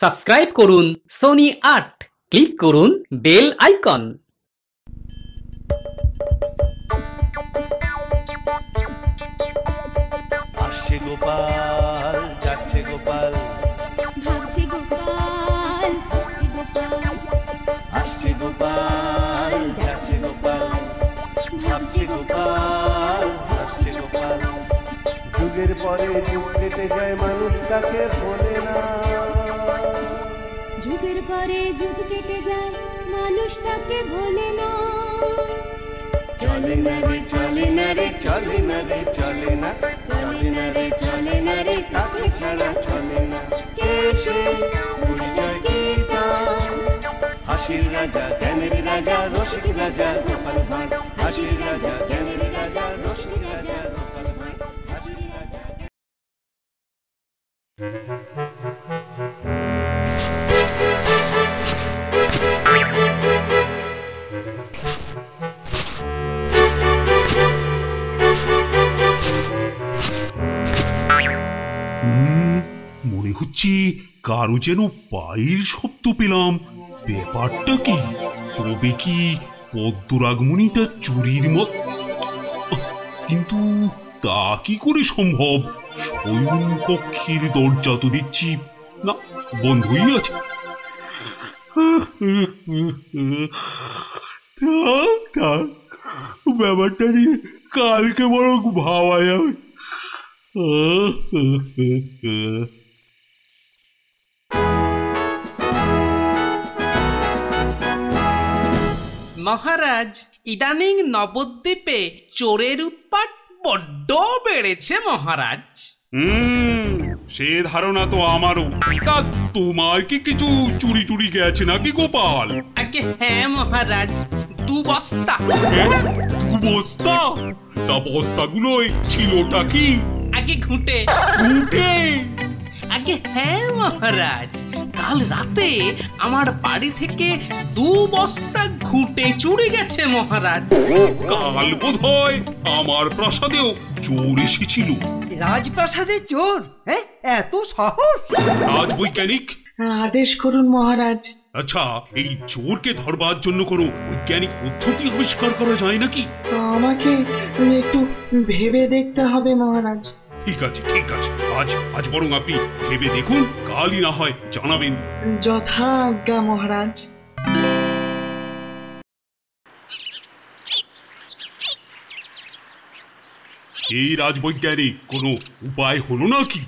Subscribe করুন Sony ৮, click করুন bell icon. আসছে গোপাল, যাচ্ছে গোপাল, ভাবছে গোপাল, আসছে গোপাল, আসছে গোপাল, যাচ্ছে গোপাল, ভাবছে গোপাল, আসছে গোপাল। যুগের পরে যুগ কেটে যায়, মানুষ তাকে ভোলে না। যুগের পরে যুগ কেটে যায়, মানুষ তাকে ভোলে না। চলে না রে, চলে না রে, চলে না রে, চলে না, চলে না রে, চলে না রে, তাকে ছাড়া চলে না। কে সে পরিচয় কি তার? হাসির রাজা, জ্ঞানের রাজা, রসিক রাজা গোপাল ভাঁড়। হাসির রাজা, জ্ঞানের রাজা, রসিক রাজা গোপাল ভাঁড়। হাসির রাজা। মনে হচ্ছে কারো যেন পায়ের শব্দ পেলাম। ব্যাপারটা কি? তবে কি পদ্মরাগমণিটা চুরির মত? কিন্তু তা কি করে সম্ভব? শয়ন কক্ষের দরজা তো দেখছি না, বন্ধই আছে। ব্যাপারটা নিয়ে কালকে বরং ভাবা যাবে। মহারাজ, ইদানিং নবদ্বীপে চোরের উৎপাত বড্ড বেড়েছে মহারাজ। সে ধারণা তো আমারও। তা তোমার কি কিছু চুরি টুরি গেছে নাকি গোপাল? আগে হ্যাঁ মহারাজ, 2 বস্তা। হ্যাঁ, 2 বস্তা? তা বস্তাগুলোয় ছিলটা কি? আগে ঘুঁটে। ঘুঁটে? আগে হ্যাঁ মহারাজ, কাল রাতে আমার বাড়ি থেকে 2 বস্তা ঘুঁটে চুরি গেছে মহারাজ। কাল বোধহয় আমার প্রাসাদেও চোর এসেছিল। রাজপ্রাসাদে চোর? হ্যাঁ, এত সাহস? রাজবৈজ্ঞানিক, আদেশ করুন মহারাজ। আচ্ছা, এই চোরকে ধরবার জন্য কোনো বৈজ্ঞানিক পদ্ধতি আবিষ্কার করা যায় নাকি? আমাকে একটু ভেবে দেখতে হবে মহারাজ। ঠিক আছে ঠিক আছে, আজ বরং আপনি ভেবে দেখুন, কালই না হয় জানাবেন। যথা আজ্ঞা মহারাজ। এই রাজবৈজ্ঞানিক, কোনো উপায় হলো নাকি?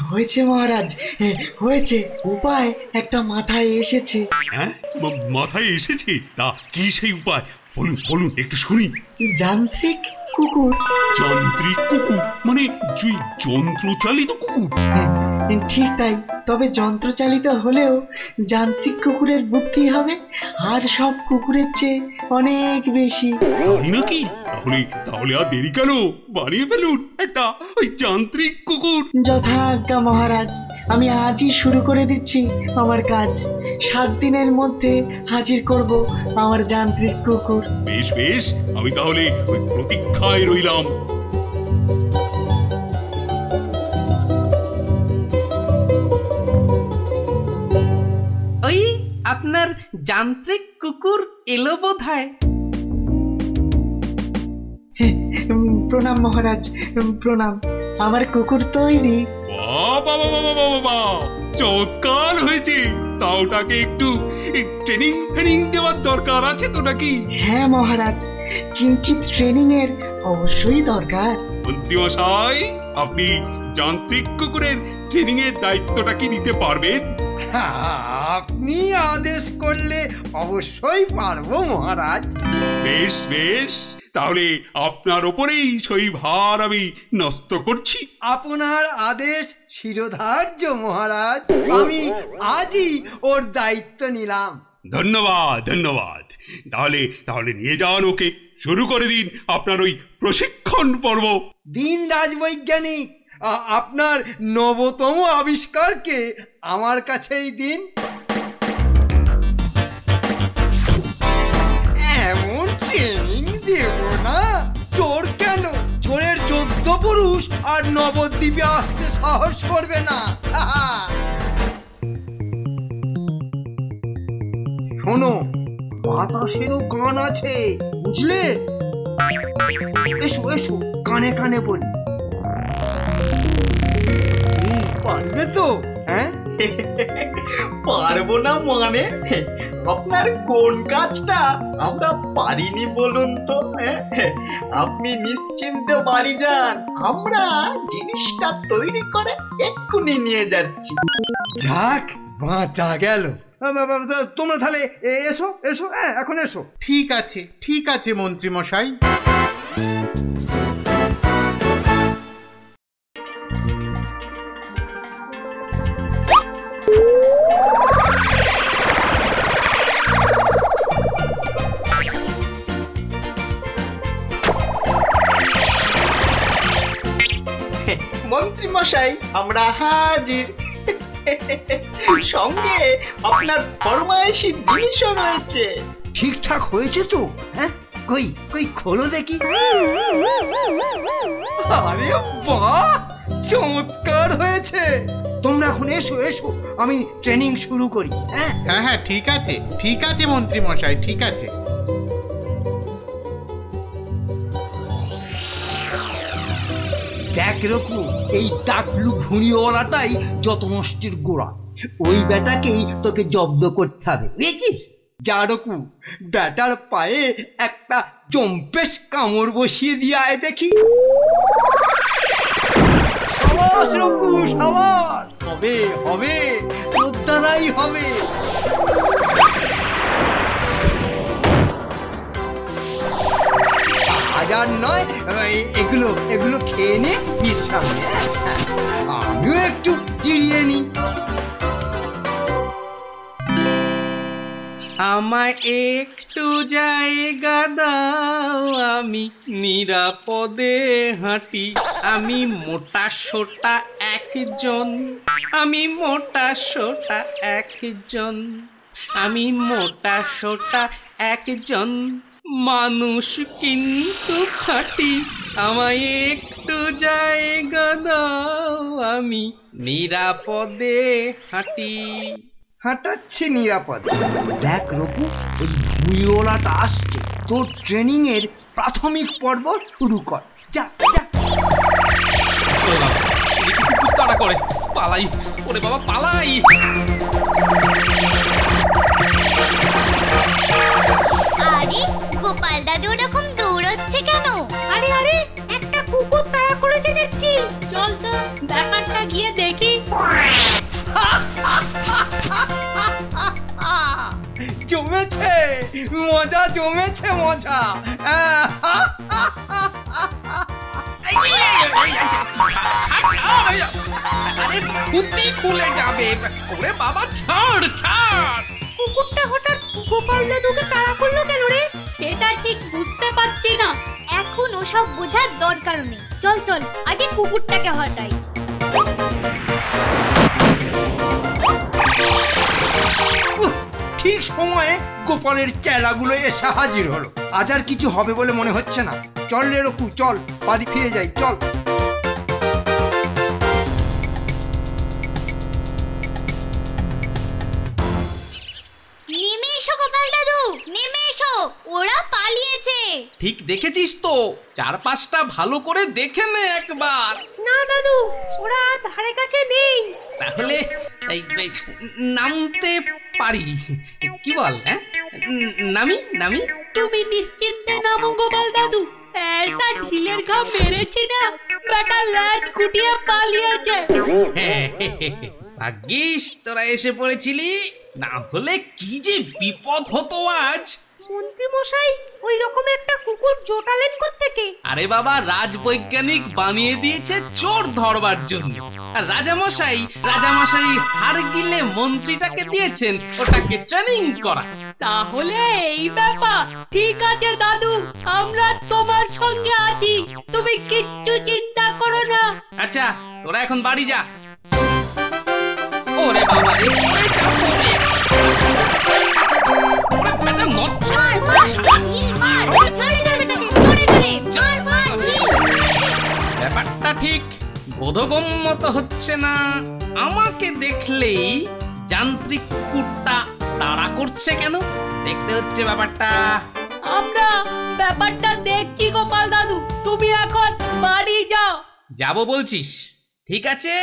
হয়েছে মহারাজ, হয়েছে। উপায় একটা মাথায় এসেছে। হ্যাঁ, মাথায় এসেছে? তা কি সেই উপায়? বলুন বলুন, একটু শুনি। যান্ত্রিক কুকুর। যান্ত্রিক কুকুর মানে যন্ত্রচালিত কুকুর? ঠিক তাই, তবে যন্ত্রচালিত হলেও যান্ত্রিক কুকুরের বুদ্ধি হবে আর সব কুকুরের চেয়ে অনেক বেশি। তাই নাকি? তাহলে তাহলে আর দেরি কেন? বানিয়ে ফেলুন একটা ওই যান্ত্রিক কুকুর। যথা আজ্ঞা মহারাজ, আমি আজই শুরু করে দিচ্ছি আমার কাজ। 7 দিনের মধ্যে হাজির করব আমার যান্ত্রিক কুকুর। বেশ বেশ, আমি তাহলে ওই প্রতীক্ষায় রইলাম। ওই আপনার যান্ত্রিক কুকুর এলো বোধহয়। প্রণাম মহারাজ, প্রণাম। আমার কুকুর তৈরি। বাবা, চমৎকার হয়েছে। তা ওটাকে একটু ট্রেনিং ফেনিং দেওয়ার দরকার আছে তো নাকি? হ্যাঁ মহারাজ, কিঞ্চিত ট্রেনিং এর অবশ্যই দরকার। মন্ত্রী মশাই, আপনি যান্ত্রিক কুকুরের ট্রেনিং এর দায়িত্বটা কি নিতে পারবেন? আপনি আদেশ করলে অবশ্যই পারবো মহারাজ। বেশ বেশ, তাহলে আপনার ওপরেই সেই ভার আমি ন্যস্ত করছি। আপনার আদেশ শিরোধার্য মহারাজ। আমি আজই ওর দায়িত্ব নিলাম। ধন্যবাদ ধন্যবাদ। তাহলে তাহলে নিয়ে যান ওকে, শুরু করে দিন আপনার ওই প্রশিক্ষণ পর্ব। দিন রাজবৈজ্ঞানিক, আপনার নবতম আবিষ্কারকে আমার কাছেই দিন। এমন ট্রেনিং দেব না, চোর কেন, চোরের 14 পুরুষ আর নবদ্বীপে আসতে সাহস করবে না। শোনো, বাতাসেরও কান আছে, বুঝলে? এসো এসো, কানে কানে বলি। কি পারবে তো? হ্যাঁ, পারবো না মানে? আপনার কোন কাজটা আমরা পারিনি বলুন তো? আপনি নিশ্চিন্তে বাড়ি যান, আমরা জিনিসটা তৈরি করে এক্ষুনি নিয়ে যাচ্ছি। যাক, বাঁচা গেল। তোমরা তাহলে এসো এসো, হ্যাঁ এখন এসো। ঠিক আছে মন্ত্রী মশাই। মন্ত্রী মশাই, আমরা হাজির। সঙ্গে আপনার ফরমায়েশি জিনিসও রয়েছে। ঠিকঠাক হয়েছে তো? হ্যাঁ, কই কই খোলো দেখি। আরে বাহ, চমৎকার হয়েছে। তোমরা এখন এসো এসো, আমি ট্রেনিং শুরু করি। হ্যাঁ হ্যাঁ, ঠিক আছে মন্ত্রী মশাই, ঠিক আছে। দেখ রকু, এই টাকলু ভুঁড়িওয়ালাটাই যত নষ্টের গোড়া। ওই বেটাকেই তোকে জব্দ করতে হবে, বুঝেছিস? যা রকু, বেটার পায়ে একটা চম্পেশ কামড় বসিয়ে দিয়ে আয় দেখি। সাবাস রকু, সাবাস। হবে হবে, তোর দ্বারাই হবে। হাজার নয়, এগুলো এগুলো খেয়ে নে বিশ্রাম নে। আমিও একটু জিরিয়ে নি। আমায় একটু জায়গা দাও, আমি নিরাপদে হাঁটি। আমি মোটা সোটা একজন, আমি মোটা সোটা একজন, আমি মোটা সোটা একজন মানুষ কিন্তু খাঁটি। আমায় একটু জায়গা দাও, আমি নিরাপদে হাঁটি। হাঁটাচ্ছে নিরাপদ। দেখ রকু, ওই ভুঁড়িওয়ালাটা আসছে, তোর ট্রেনিং এর প্রাথমিক পর্ব শুরু কর। যা যা। তাড়া করে পালাই, ওরে বাবা পালাই। আরে গোপাল দাদু ওরকম দৌড়চ্ছে কেন? আরে আরে, একটা কুকুর তাড়া করেছে দেখছি। চল তো ব্যাপারটা গিয়ে দেখি। জমেছে মজা, জমেছে মজা। আরে খুঁটি খুলে যাবে। ওরে বাবা ছাড় ছাড়। কুকুরটা হঠাৎ গোপাল দাদুকে তাড়া করলো কেন রে? সেটা ঠিক বুঝতে পারছি না। এখন ওসব বোঝার দরকার নেই, চল চল আগে কুকুরটাকে হটাই। ঠিক সময়ে গোপালের চেলাগুলো এসে হাজির হলো। আজ আর কিছু হবে বলে মনে হচ্ছে না। চল রে রকু, চল বাড়ি ফিরে যাই, চল। নেমে এসো গোপাল দাদু, নেমে এসো, ওরা পালিয়েছে। ঠিক দেখেছিস তো? চারপাশটা ভালো করে দেখে নে একবার। না দাদু, ওরা ধারে কাছে নেই। তাহলে এই নামতে পারি, কি বল? হ্যাঁ, নামি নামি। তুমি নিশ্চিন্তে নামো গোপাল দাদু। ऐसा ঢিলের ঘা মেরেছি না, বেটা লাজ গুটিয়ে পালিয়েছে। ভাগ্যিস তোরা এসে পড়েছিলি, না হলে কি যে বিপদ হতো আজ। মন্ত্রী মশাই ওই রকম একটা কুকুর জোটালেন কোত্থেকে? আরে বাবা, রাজবৈজ্ঞানিক বানিয়ে দিয়েছে চোর ধরবার জন্য। আর রাজামশাই হার গিলে মন্ত্রীটাকে দিয়েছেন ওটাকে ট্রেনিং করা। তাহলে এই ব্যাপার। ঠিক আছে দাদু, আমরা তোমার সঙ্গে আছি, তুমি কিচ্ছু চিন্তা করো না। আচ্ছা, তোরা এখন বাড়ি যা। ওরে বাবা রে, ওরে যা পড়ে। ওরে বেটা নচ্ছা। ব্যাপারটা ঠিক বোধগম্য তো হচ্ছে না। আমাকে দেখলেই যান্ত্রিক কুকুরটা তাড়া করছে কেন? দেখতে হচ্ছে ব্যাপারটা। আমরা ব্যাপারটা দেখছি গোপাল দাদু, তুমি এখন বাড়ি যাও। যাবো বলছিস? ঠিক আছে,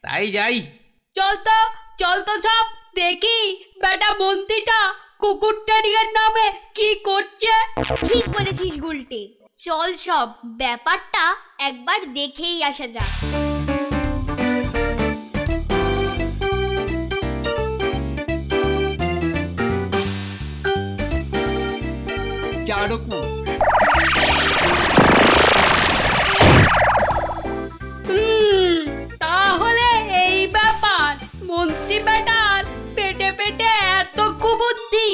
তাই যাই। চল তো সব দেখি বেটা মন্ত্রীটা কুকুরটারিয়ার নামে কি করছে। ঠিক বলেছিস গুলটে, চল সব ব্যাপারটা একবার দেখেই আসা যাক। চারকু তাহলে এই ব্যাপার, মন্ত্রী বেটার পেটে পেটে এত কুবুদ্ধি।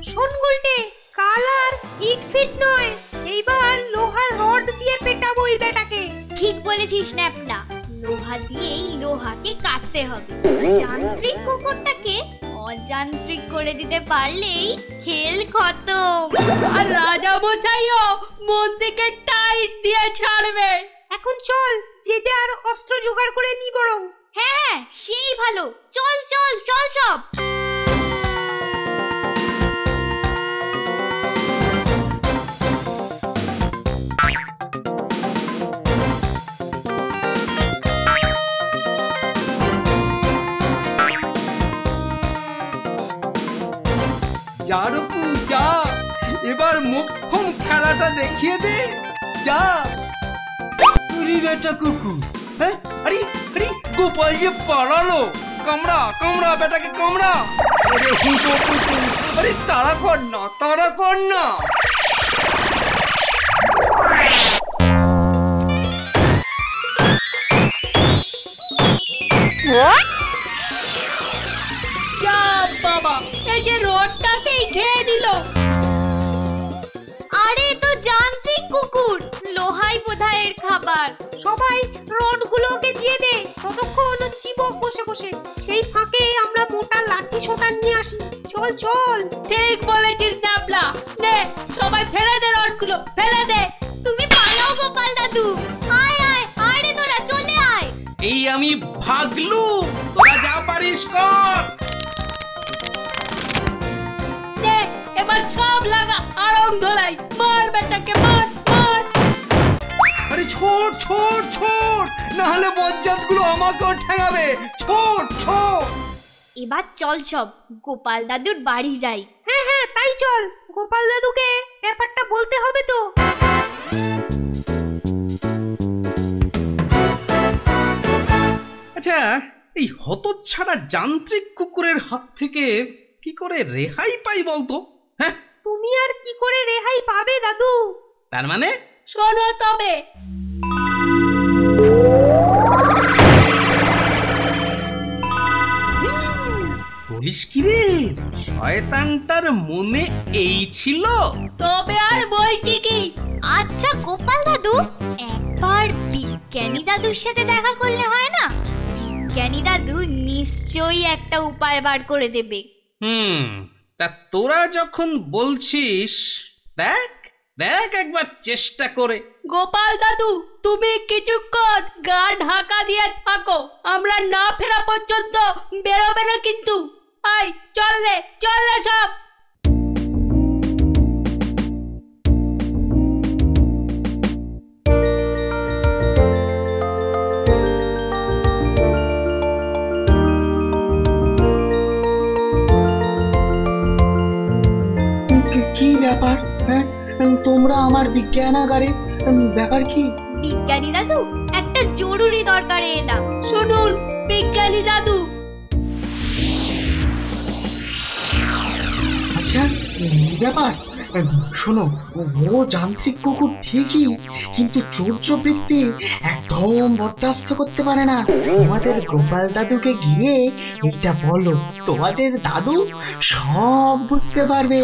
শোন গুলটে, কাল আর ইট ফিট নয়, এইবার লোহার রড দিয়ে পেটাবো এই বেটাকে। ঠিক বলেছিস ন্যাপলা, লোহা দিয়েই লোহাকে কাটতে হবে। যান্ত্রিক কুকুরটাকে অযান্ত্রিক করে দিতে পারলেই খেল খতম। আর রাজা মশাইও মন্ত্রীকে টাইট দিয়ে ছাড়বে। এখন চল, যে যার অস্ত্র জোগাড় করে নি বরং। হ্যাঁ, সেই ভালো। চল চল চল সব। চারকু যা, এবার মোক্ষম খেলাটা দেখিয়ে দে, যা। উরি বেটা কুকুর, হ্যাঁ? আরে আরে গোপাল যে পালালো! কামড়া কামড়া বেটাকে কামড়া! আরে হুটো কুকুর, আরে তাড়া কর না, তাড়া কর না! যা বাবা, এই যে রডটাকেই খেয়ে দিল। আরে তো যান্ত্রিক কুকুর, লোহাই বোধহয় এর খাবার। সবাই রডগুলোকে দিয়ে দে, ততক্ষণ চিবক বসে বসে। সেই ফাঁকে আমরা মোটা লাঠি সোটা নিয়ে আসি। চল চল। ঠিক বলেছিস ন্যাপলা, নে সবাই ফেলে দে রডগুলো, ফেলে দে। তুমি পালাও গোপাল দাদু। আয় আয় আয় রে, তোরা চলে আয়। এই আমি ভাগলু, তোরা যা পারিস কর। নে এবার সব লাগা আরং ধলাই, মার বেটাকে মার মার। আরে ছোট ছোট ছোট, না হলে বজ্জাতগুলো আমাকেও ঠেঙাবে। ছোট ছোট। এবার চল সব গোপাল দাদুর বাড়ি যাই। হ্যাঁ হ্যাঁ, তাই চল। গোপাল দাদুকে ব্যাপারটা বলতে হবে তো। আচ্ছা, এই হতচ্ছাড়া যান্ত্রিক কুকুরের হাত থেকে কি করে রেহাই পাই বলতো? হ্যাঁ, তুমি আর কি করে রেহাই পাবে দাদু? তার মানে? শোনো তবে, বলিস কি রে, শয়তানটার মনে এই ছিল? তবে আর বলছি কি। আচ্ছা গোপাল দাদু, একবার বিজ্ঞানী দাদুর সাথে দেখা করলে হয় না? বিজ্ঞানী দাদু নিশ্চয়ই একটা উপায় বার করে দেবে। তা তোরা যখন বলছিস, দেখ দেখ একবার চেষ্টা করে। গোপাল দাদু, তুমি কিছুক্ষণ গা ঢাকা দিয়ে থাকো, আমরা না ফেরা পর্যন্ত বেরোবে না কিন্তু। আয় চল রে সব। কি ব্যাপার? হ্যাঁ, তোমরা আমার বিজ্ঞানাগারে, ব্যাপার কি? বিজ্ঞানী দাদু, একটা জরুরি দরকারে এলাম। শুনুন বিজ্ঞানী দাদু। আচ্ছা, এই ব্যাপার। শোনো, ও যান্ত্রিক কুকুর ঠিকই, কিন্তু চৌর্যবৃত্তি একদম বরদাস্ত করতে পারে না। তোমাদের গোপাল দাদুকে গিয়ে এটা বলো, তোমাদের দাদু সব বুঝতে পারবে।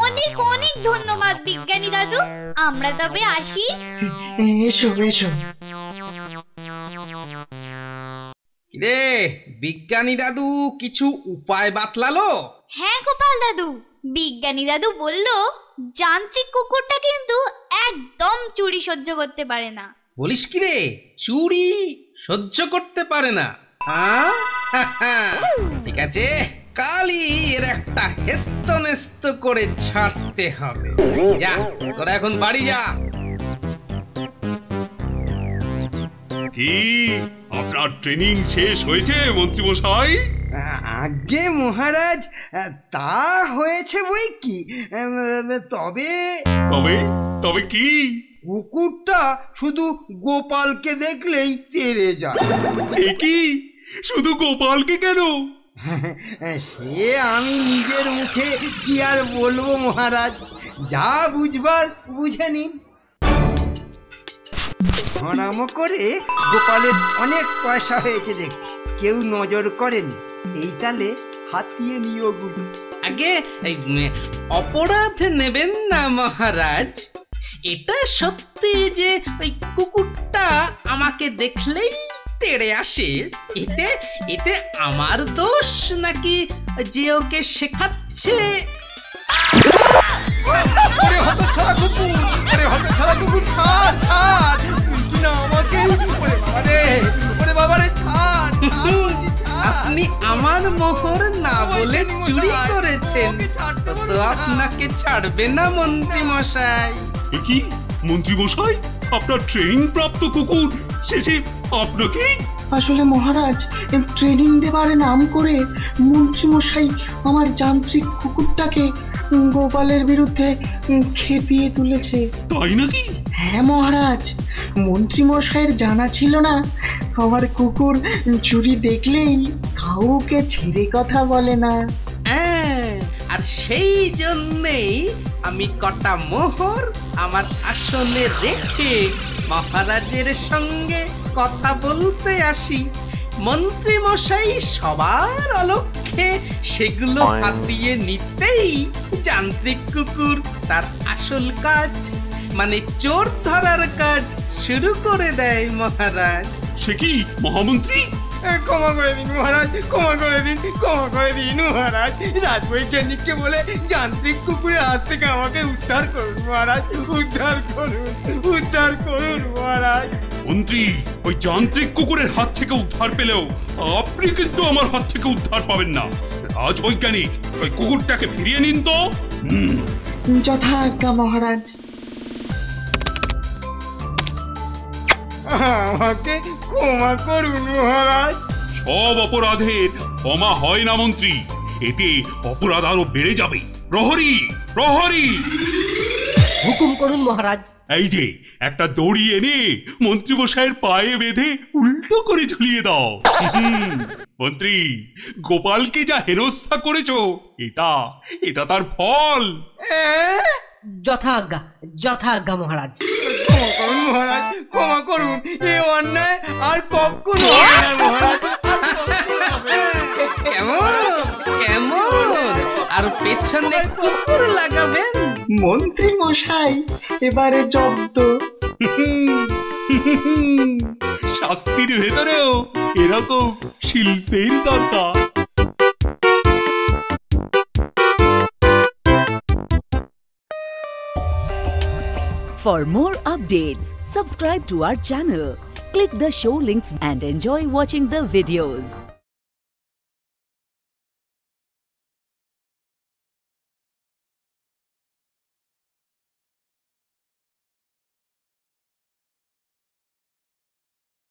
অনেক অনেক ধন্যবাদ বিজ্ঞানী দাদু, আমরা তবে আসি। এসো এসো। রে বিজ্ঞানী দাদু কিছু উপায় বাতলালো? হ্যাঁ গোপাল দাদু, বিজ্ঞানী দাদু বলল যান্ত্রিক কুকুরটা কিন্তু একদম চুরি সহ্য করতে পারে না। বলিস কি রে, চুরি সহ্য করতে পারে না? ঠিক আছে, কালই এর একটা হেস্তনেস্ত করে ছাড়তে হবে। যা, তোরা এখন বাড়ি যা। কি আপনার ট্রেনিং শেষ হয়েছে মন্ত্রী মশাই? আগে মহারাজ, তা হয়েছে বই কি, তবে তবে তবে কি? কুকুরটা শুধু গোপালকে দেখলেই তেড়ে যায়। সে কি, শুধু গোপালকে কেন? সে আমি নিজের মুখে কি আর বলবো মহারাজ, যা বুঝবার বুঝে নিন। ধরামো করে গোপালের অনেক পয়সা হয়েছে দেখছি, কেউ নজর করেনি। এই তালে হাতিয়ে নিও গুলি। আগে অপরাধ নেবেন না মহারাজ। এটা সত্যি যে ওই কুকুরটা আমাকে দেখলেই তেড়ে আসে, এতে এতে আমার দোষ নাকি যে ওকে শেখাচ্ছে? হতছাড়া কুকুর, হতছাড়া কুকুর, ছাড় ছাড়, না আমাকে, ওরে বাবারে ছাড়। আপনি আমার মোহর না বলে চুরি করেছেন, তো আপনাকে ছাড়বে না মন্ত্রী মশাই। কি মন্ত্রী মশাই, আপনার ট্রেনিং প্রাপ্ত কুকুর শেষে আপনাকে? আসলে মহারাজ, ট্রেনিং দেবার নাম করে মন্ত্রী মশাই আমার যান্ত্রিক কুকুরটাকে গোপালের বিরুদ্ধে খেপিয়ে তুলেছে। তাই নাকি? হ্যাঁ মহারাজ, মন্ত্রী মশাইয়ের জানা ছিল না আমার কুকুর চুরি দেখলেই কাউকে ছেড়ে কথা বলে না। আর সেই জন্যেই আমি কটা মোহর আমার আসনে রেখে মহারাজের সঙ্গে কথা বলতে আসি। মন্ত্রী মশাই সবার অলক্ষ্যে সেগুলো হাতিয়ে নিতেই যান্ত্রিক কুকুর তার আসল কাজ, মানে চোর ধরার কাজ শুরু করে দেয় মহারাজ। সে কি মহামন্ত্রী? ক্ষমা করে দিন মহারাজ, ক্ষমা করে দিন, ক্ষমা করে দিন মহারাজ। রাজবৈজ্ঞানিককে বলে যান্ত্রিক কুকুরের হাত থেকে আমাকে উদ্ধার করুন মহারাজ, উদ্ধার করুন, উদ্ধার করুন মহারাজ। মন্ত্রী, ওই যান্ত্রিক কুকুরের হাত থেকে উদ্ধার পেলেও আপনি কিন্তু আমার হাত থেকে উদ্ধার পাবেন না। রাজবৈজ্ঞানিক, ওই কুকুরটাকে ফিরিয়ে নিন তো। যথা আজ্ঞা মহারাজ। আমাকে ক্ষমা করুন মহারাজ। সব অপরাধের ক্ষমা হয় না মন্ত্রী, এতে অপরাধ আরো বেড়ে যাবে। প্রহরী, প্রহরী! হুকুম করুন মহারাজ। এই যে একটা দড়ি এনে মন্ত্রী মশাইয়ের পায়ে বেঁধে উল্টো করে ঝুলিয়ে দাও। মন্ত্রী, গোপালকে যা হেনস্থা করেছো, এটা এটা তার ফল। যথা আজ্ঞা মহারাজ। ক্ষমা করুন মহারাজ, ক্ষমা করুন, এ অন্যায় আর কখনো হবে না মহারাজ। কেমন কেমন আর পেছনে কুকুর লাগাবেন? মন্ত্রী মশাই এবারে জব্দ। শাস্তির ভেতরেও এরকম শিল্পের দরকার। For more updates, subscribe to our channel, click the show links and enjoy watching the videos.